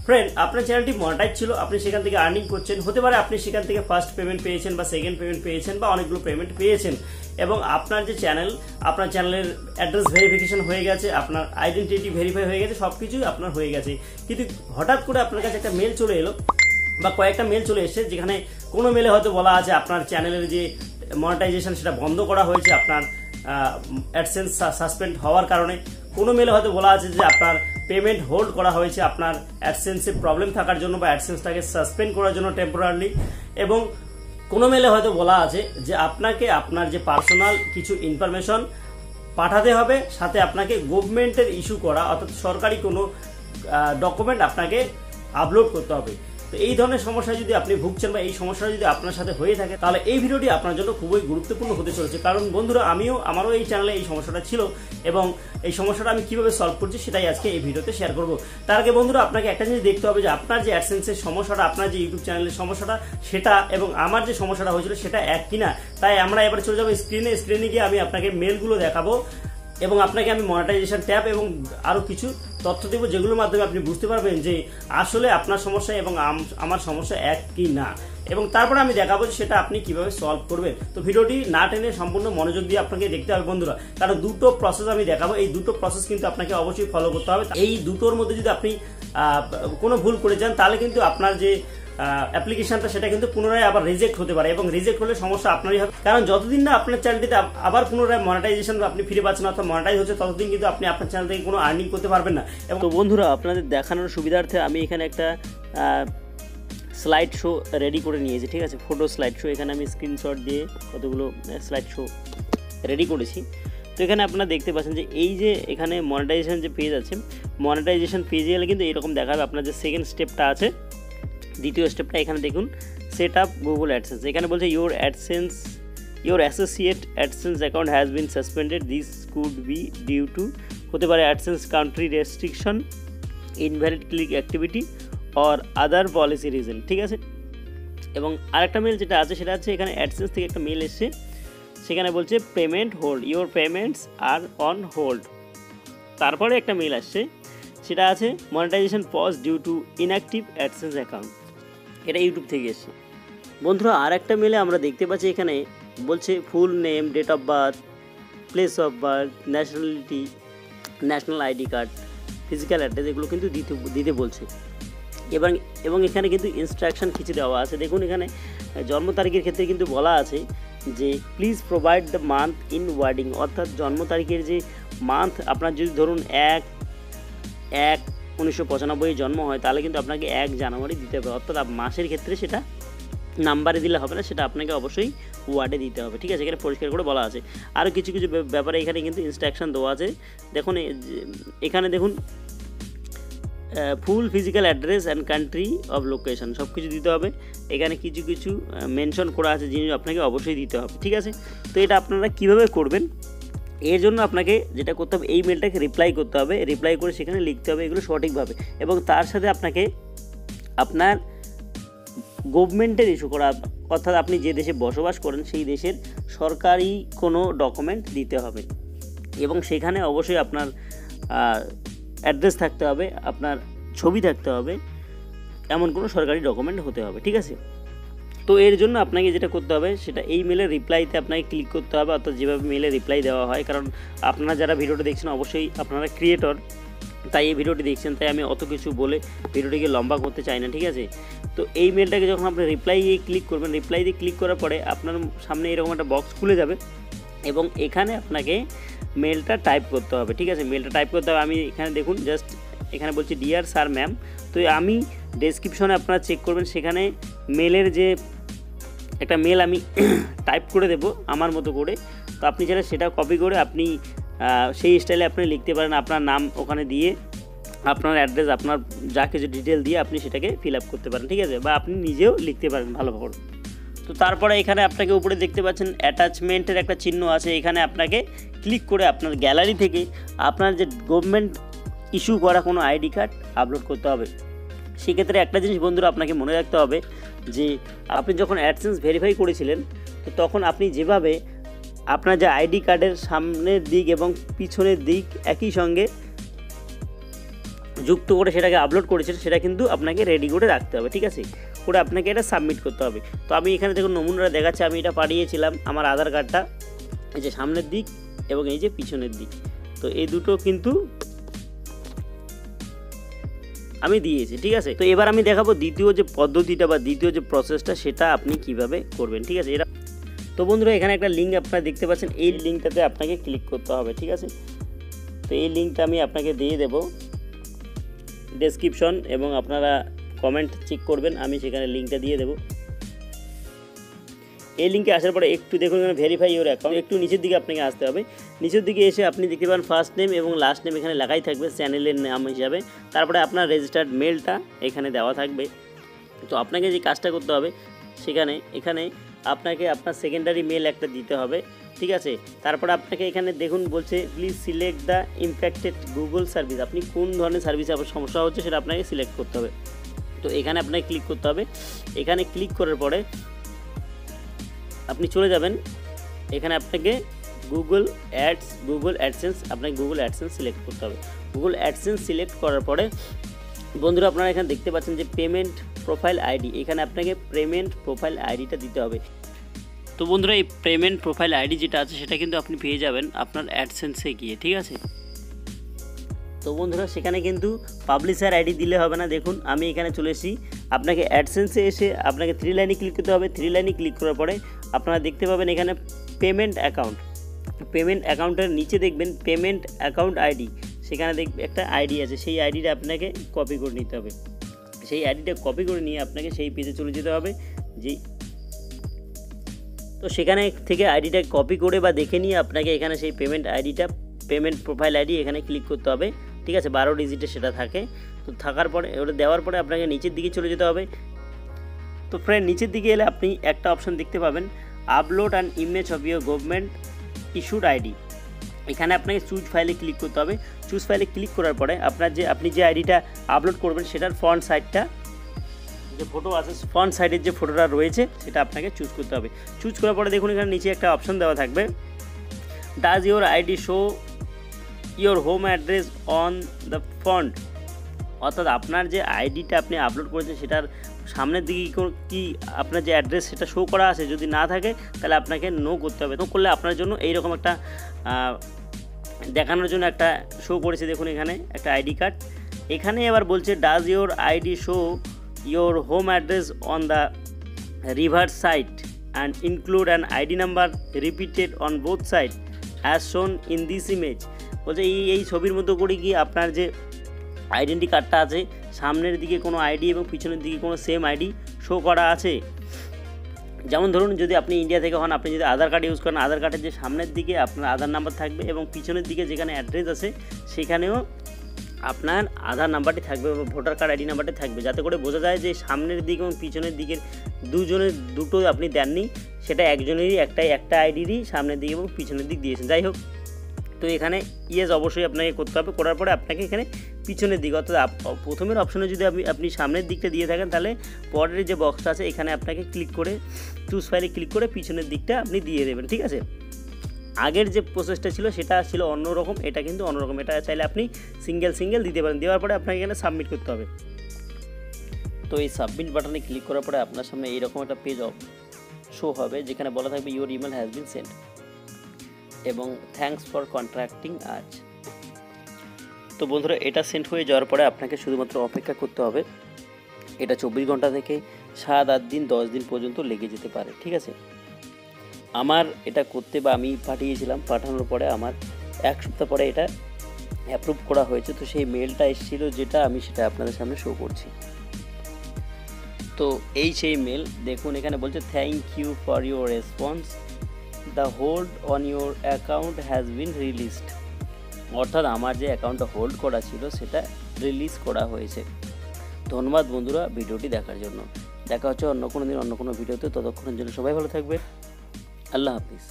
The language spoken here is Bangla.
ফ্রেন্ড, আপনার চ্যানেলটি মনিটাইজ ছিল, আপনি সেখান থেকে আর্নিং করছেন, হতে পারে আপনি সেখান থেকে ফার্স্ট পেমেন্ট পেয়েছেন বা সেকেন্ড পেমেন্ট পেয়েছেন বা অনেকগুলো পেমেন্ট পেয়েছেন, এবং আপনার যে চ্যানেল, আপনার চ্যানেলের অ্যাড্রেস ভেরিফিকেশন হয়ে গেছে, আপনার আইডেন্টিটি ভেরিফাই হয়ে গেছে, সবকিছুই আপনার হয়ে গেছে, কিন্তু হঠাৎ করে আপনার কাছে একটা মেল চলে এলো বা কয়েকটা মেল চলে এসেছে, যেখানে কোনো মেলে হয়তো বলা আছে আপনার চ্যানেলের যে মনিটাইজেশন সেটা বন্ধ করা হয়েছে আপনার অ্যাডসেন্স সাসপেন্ড হওয়ার কারণে। কোনো মেলে হয়তো বলা আছে যে আপনার পেমেন্ট হোল্ড করা হয়েছে আপনার অ্যাডসেন্সে প্রবলেম থাকার জন্য বা অ্যাডসেন্সটাকে সাসপেন্ড করার জন্য টেম্পোরারি, এবং কোনো মেলে হয়তো বলা আছে যে আপনাকে আপনার যে পার্সোনাল কিছু ইনফরমেশন পাঠাতে হবে, সাথে আপনাকে গভর্নমেন্টের ইস্যু করা অর্থাৎ সরকারি কোনো ডকুমেন্ট আপনাকে আপলোড করতে হবে। তো এই ধরনের সমস্যা যদি আপনি ভুগছেন বা এই সমস্যা যদি আপনার সাথে হয়ে থাকে, তাহলে এই ভিডিওটি আপনার জন্য খুবই গুরুত্বপূর্ণ হতে চলেছে। কারণ বন্ধুরা, আমারও এই চ্যানেলে এই সমস্যাটা ছিল, এবং এই সমস্যাটা আমি কিভাবে সলভ করছি সেটাই আজকে এই ভিডিওতে শেয়ার করব। তার আগে বন্ধুরা, আপনাকে একটা জিনিস দেখতে হবে যে আপনার যে অ্যাডসেন্সের সমস্যাটা, আপনার যে ইউটিউব চ্যানেলের সমস্যাটা, সেটা এবং আমার যে সমস্যাটা হয়েছিল সেটা এক কিনা। তাই আমরা এবার চলে যাবো স্ক্রিনে গিয়ে আমি আপনাকে মেলগুলো দেখাবো এবং আপনাকে আমি মনিটাইজেশন ট্যাব এবং আরো কিছু তথ্য দেব, যেগুলোর মাধ্যমে আপনি বুঝতে পারবেন যে আসলে আপনার সমস্যা এবং আমার সমস্যা এক কি না, এবং তারপরে আমি দেখাবো সেটা আপনি কিভাবে সলভ করবেন। তো ভিডিওটি না টেনে সম্পূর্ণ মনোযোগ দিয়ে আপনাকে দেখতে হবে বন্ধুরা, কারণ দুটো প্রসেস আমি দেখাবো। এই দুটো প্রসেস কিন্তু আপনাকে অবশ্যই ফলো করতে হবে। এই দুটোর মধ্যে যদি আপনি কোনো ভুল করে যান, তাহলে কিন্তু আপনার যে অ্যাপ্লিকেশনটা সেটা কিন্তু পুনরায় আবার রিজেক্ট হতে পারে, এবং রিজেক্ট হলে সমস্যা আপনারই হবে। কারণ যতদিন না আপনার চ্যানেলটিতে আবার পুনরায় মনিটাইজেশন আপনি ফিরে পাচ্ছেন অর্থাৎ মনিটাইজ হচ্ছে, ততদিন কিন্তু আপনি আপনার চ্যানেল থেকে কোনো আর্নিং করতে পারবেন না। এবং তো বন্ধুরা, আপনাদের দেখানোর সুবিধার্থে আমি এখানে একটা স্লাইড শো রেডি করে নিয়েছি, ঠিক আছে, ফটো স্লাইড শো। এখানে আমি স্ক্রিনশট দিয়ে কতগুলো স্লাইড শো রেডি করেছি। তো এখানে আপনারা দেখতে পাচ্ছেন যে এই যে এখানে মনিটাইজেশন যে পেজ আছে, মনিটাইজেশন পেজে গেলে কিন্তু এরকম দেখাবে। আপনার যে সেকেন্ড স্টেপটা আছে, দ্বিতীয় স্টেপটা, এখানে দেখুন সেট আপ গুগল অ্যাডসেন্স। এখানে বলছে your associate AdSense account has been suspended, this could be due to, হতে পারে AdSense country restriction, invalid click activity or other policy reason, ঠিক আছে। এবং আরেকটা মেল যেটা আছে সেটা হচ্ছে এখানে অ্যাডসেন্স থেকে একটা মেল এসছে, সেখানে বলছে payment hold, your payments are on hold. তারপরে একটা মেল আসছে, সেটা আছে monetisation pause due to inactive AdSense account. এটা ইউটিউব থেকে এসছে বন্ধুরা। আর একটা মেলে আমরা দেখতে পাচ্ছি এখানে বলছে full name, date of birth, place of birth, nationality, national ID card, physical address, এগুলো কিন্তু দিতে বলছে। এবং এখানে কিন্তু ইনস্ট্রাকশন কিছু দেওয়া আছে। দেখুন এখানে জন্ম তারিখের ক্ষেত্রে কিন্তু বলা আছে যে please provide the month in wording, অর্থাৎ জন্ম তারিখের যে মান্থ, আপনার যদি ধরুন 1/1/1995 জন্ম হয়, তাহলে কিন্তু আপনাকে 1 জানুয়ারি দিতে হবে, অর্থাৎ মাসের ক্ষেত্রে সেটা নাম্বারে দিলে হবে না, সেটা আপনাকে অবশ্যই ওয়ার্ডে দিতে হবে, ঠিক আছে। এখানে পরিষ্কার করে বলা আছে। আরও কিছু ব্যাপারে এখানে কিন্তু ইনস্ট্রাকশন দেওয়া আছে। দেখুন এখানে দেখুন full physical address and country of location, সব কিছু দিতে হবে। এখানে কিছু মেনশন করা আছে জিনিস আপনাকে অবশ্যই দিতে হবে, ঠিক আছে। তো এটা আপনারা কীভাবে করবেন, এর জন্য আপনাকে যেটা করতে হবে, এই মেলটাকে রিপ্লাই করতে হবে, রিপ্লাই করে সেখানে লিখতে হবে এগুলো সঠিকভাবে, এবং তার সাথে আপনাকে আপনার গভর্নমেন্টের ইস্যু করা, অর্থাৎ আপনি যে দেশে বসবাস করেন সেই দেশের সরকারি কোনো ডকুমেন্ট দিতে হবে, এবং সেখানে অবশ্যই আপনার অ্যাড্রেস থাকতে হবে, আপনার ছবি থাকতে হবে, এমন কোনো সরকারি ডকুমেন্ট হতে হবে, ঠিক আছে। তো এর জন্য আপনাকে যেটা করতে হবে সেটা এই মেলের রিপ্লাইতে আপনাকে ক্লিক করতে হবে, অর্থাৎ যেভাবে মেলে রিপ্লাই দেওয়া হয়। কারণ আপনারা যারা ভিডিওটা দেখছেন অবশ্যই আপনারা ক্রিয়েটর, তাই এই ভিডিওটি দেখছেন, তাই আমি অত কিছু বলে ভিডিওটিকে লম্বা করতে চাই না, ঠিক আছে। তো এই মেলটাকে যখন আপনি রিপ্লাই দিয়ে ক্লিক করবেন, রিপ্লাই দিয়ে ক্লিক করার পরে আপনার সামনে এরকম একটা বক্স খুলে যাবে, এবং এখানে আপনাকে মেলটা টাইপ করতে হবে, ঠিক আছে। মেলটা টাইপ করতে হবে। আমি এখানে দেখুন জাস্ট এখানে বলছি ডিয়ার স্যার ম্যাম। তো আমি ডেসক্রিপশনে আপনারা চেক করবেন, সেখানে মেলের যে একটা মেল আমি টাইপ করে দেব আমার মতো করে। তো আপনি চাইলে সেটা কপি করে আপনি সেই স্টাইলে আপনি লিখতে পারেন, আপনার নাম ওখানে দিয়ে, আপনার অ্যাড্রেস, আপনার যা কিছু ডিটেল দিয়ে আপনি সেটাকে ফিল আপ করতে পারেন, ঠিক আছে, বা আপনি নিজেও লিখতে পারেন ভালোভাবে। তো তারপরে এখানে আপনাকে উপরে দেখতে পাচ্ছেন অ্যাটাচমেন্টের একটা চিহ্ন আছে, এখানে আপনাকে ক্লিক করে আপনার গ্যালারি থেকে আপনার যে গভর্নমেন্ট ইস্যু করা কোনো আইডি কার্ড আপলোড করতে হবে। সেক্ষেত্রে একটা জিনিস বন্ধুরা আপনাকে মনে রাখতে হবে যে আপনি যখন অ্যাডসেন্স ভেরিফাই করেছিলেন, তো তখন আপনি যেভাবে আপনার যে আইডি কার্ডের সামনের দিক এবং পিছনের দিক একই সঙ্গে যুক্ত করে সেটাকে আপলোড করেছেন সেটা কিন্তু আপনাকে রেডি করে রাখতে হবে, ঠিক আছে, করে আপনাকে এটা সাবমিট করতে হবে। তো আমি এখানে দেখুন নমুনাটা দেখাচ্ছি, আমি এটা পাঠিয়েছিলাম আমার আধার কার্ডটা, এই যে সামনের দিক এবং এই যে পিছনের দিক, তো এই দুটো কিন্তু আমি দিয়েছি, ঠিক আছে। তো এবার আমি দেখাবো দ্বিতীয় যে পদ্ধতিটা বা দ্বিতীয় যে প্রসেসটা সেটা আপনি কিভাবে করবেন, ঠিক আছে। এটা তো বন্ধুরা এখানে একটা লিঙ্ক আপনারা দেখতে পাচ্ছেন, এই লিঙ্কটাতে আপনাকে ক্লিক করতে হবে, ঠিক আছে। তো এই লিঙ্কটা আমি আপনাকে দিয়ে দেব ডেসক্রিপশন, এবং আপনারা কমেন্ট চেক করবেন, আমি সেখানে লিঙ্কটা দিয়ে দেবো। এই লিঙ্কে আসার পরে একটু দেখুন এখানে ভেরিফাই ইউর অ্যাকাউন্ট, একটু নিচের দিকে আপনাকে আসতে হবে। নিচের দিকে এসে আপনি দেখতে পাবেন ফার্স্ট নেম এবং লাস্ট নেম এখানে লেখাই থাকবে চ্যানেলের নাম হিসাবে, তারপরে আপনার রেজিস্টার্ড মেলটা এখানে দেওয়া থাকবে। তো আপনাকে যে কাজটা করতে হবে এখানে আপনাকে আপনার সেকেন্ডারি মেল একটা দিতে হবে, ঠিক আছে। তারপরে আপনাকে এখানে দেখুন বলছে please select the impacted Google service, আপনি কোন ধরনের সার্ভিসে আপনার সমস্যা হচ্ছে সেটা আপনাকে সিলেক্ট করতে হবে। তো এখানে আপনাকে ক্লিক করতে হবে। এখানে ক্লিক করার পরে আপনি চলে যাবেন, এখানে আপনাকে গুগল অ্যাডসেন্স আপনাকে গুগল অ্যাডসেন্স সিলেক্ট করতে হবে। গুগল অ্যাডসেন্স সিলেক্ট করার পরে বন্ধুরা আপনারা এখানে দেখতে পাচ্ছেন যে পেমেন্ট প্রোফাইল আইডি, এখানে আপনাকে পেমেন্ট প্রোফাইল আইডিটা দিতে হবে। তো বন্ধুরা এই পেমেন্ট প্রোফাইল আইডি যেটা আছে সেটা কিন্তু আপনি পেয়ে যাবেন আপনার অ্যাডসেন্সে গিয়ে, ঠিক আছে। তো বন্ধুরা সেখানে কিন্তু পাবলিশার আইডি দিলে হবে না, দেখুন আমি এখানে চলে এসেছি, আপনাকে অ্যাডসেন্সে এসে আপনাকে 3 লাইনে ক্লিক করতে হবে। 3 লাইনে ক্লিক করার পরে আপনারা দেখতে পাবেন এখানে পেমেন্ট অ্যাকাউন্টের নিচে দেখবেন পেমেন্ট অ্যাকাউন্ট আইডি, সেখানে দেখবেন একটা আইডি আছে, সেই আইডিটা আপনাকে কপি করে নিতে হবে। সেই আইডিটা কপি করে নিয়ে আপনাকে সেই পেজে চলে যেতে হবে। তো সেখানে থেকে আইডিটা কপি করে বা দেখে নিয়ে আপনাকে এখানে সেই পেমেন্ট প্রোফাইল আইডি এখানে ক্লিক করতে হবে, ঠিক আছে। 12 ডিজিটে সেটা থাকে। তো থাকার পরে ওটা দেওয়ার পরে আপনাকে নিচের দিকে চলে যেতে হবে। তো ফ্রেন্ড নিচের দিকে এলে আপনি একটা অপশন দেখতে পাবেন upload an image of your government issued ID, এখানে আপনাকে চুজ ফাইলে ক্লিক করতে হবে। চুজ ফাইলে ক্লিক করার পরে আপনি যে আইডিটা আপলোড করবেন সেটার ফ্রন্ট সাইডটা যে ফটো আছে, ফ্রন্ট সাইডের যে ফটোটা রয়েছে সেটা আপনাকে চুজ করতে হবে। চুজ করার পরে দেখুন এখানে নিচে একটা অপশন দেওয়া থাকবে does your ID show your home address on the front, অর্থাৎ আপনার যে আইডিটা আপনি আপলোড করেছেন সেটার সামনের দিকে কি আপনার যে অ্যাড্রেস সেটা শো করা আছে, যদি না থাকে তাহলে আপনাকে নো করতে হবে। নো করলে আপনার জন্য এইরকম একটা দেখানোর জন্য একটা শো করেছে, দেখুন এখানে একটা আইডি কার্ড। এখানে এবার বলছে does your ID show your home address on the reverse side and include an ID number repeated on both side as shown in this image, বলছে এই ছবির মতো করে কি আপনার যে আইডেন্টি কার্ডটা আছে সামনের দিকে কোনো আইডি এবং পিছনের দিকে কোনো সেম আইডি শো করা আছে। যেমন ধরুন যদি আপনি ইন্ডিয়া থেকে হন, আপনি যদি আধার কার্ড ইউজ করেন, আধার কার্ডের যে সামনের দিকে আপনার আধার নাম্বার থাকবে এবং পিছনের দিকে যেখানে অ্যাড্রেস আছে সেখানেও আপনার আধার নাম্বারটি থাকবে বা ভোটার কার্ড আইডি নাম্বারটি থাকবে, যাতে করে বোঝা যায় যে সামনের দিক এবং পিছনের দিকের দুটো আপনি দেননি, সেটা একজনেরই একটা আইডিরই সামনের দিক এবং পিছনের দিক দিয়েছেন। যাই হোক, তো এখানে ইয়েস অবশ্যই আপনাকে করতে হবে। করার পরে আপনাকে এখানে পিছনের দিক, অর্থাৎ প্রথমের অপশনে যদি আপনি সামনের দিকটা দিয়ে থাকেন তাহলে পরের যে বক্সটা আছে এখানে আপনাকে ক্লিক করে চুজ ফাইলে ক্লিক করে পিছনের দিকটা আপনি দিয়ে দেবেন, ঠিক আছে। আগের যে প্রসেসটা ছিল সেটা ছিল অন্যরকম, এটা কিন্তু অন্যরকম, এটা চাইলে আপনি সিঙ্গেল দিতে পারেন। দেওয়ার পরে আপনাকে এখানে সাবমিট করতে হবে। তো এই সাবমিট বাটনে ক্লিক করার পরে আপনার সামনে এইরকম একটা পেজ শো হবে যেখানে বলা থাকবে your email has been send এবং থ্যাঙ্কস ফর কন্ট্রাক্টিং আজ। তো বন্ধুরা এটা সেন্ড হয়ে যাওয়ার পরে আপনাকে শুধুমাত্র অপেক্ষা করতে হবে। এটা 24 ঘন্টা থেকে 7-8 দিন 10 দিন পর্যন্ত লেগে যেতে পারে, ঠিক আছে। আমার এটা করতে বা আমি পাঠিয়েছিলাম, পাঠানোর পরে আমার 1 সপ্তাহ পরে এটা অ্যাপ্রুভ করা হয়েছে। তো সেই মেলটা এসেছিল যেটা আমি সেটা আপনাদের সামনে শো করছি। তো এই সেই মেল, দেখুন এখানে বলছে thank you for your response, the hold on your account has been released, অর্থাৎ আমার যে অ্যাকাউন্টটা হোল্ড করা ছিল সেটা রিলিজ করা হয়েছে। ধন্যবাদ বন্ধুরা ভিডিওটি দেখার জন্য। দেখা হচ্ছে অন্য কোনো দিন অন্য কোনো ভিডিওতে, ততক্ষণের জন্য সবাই ভালো থাকবেন। আল্লাহ হাফিজ।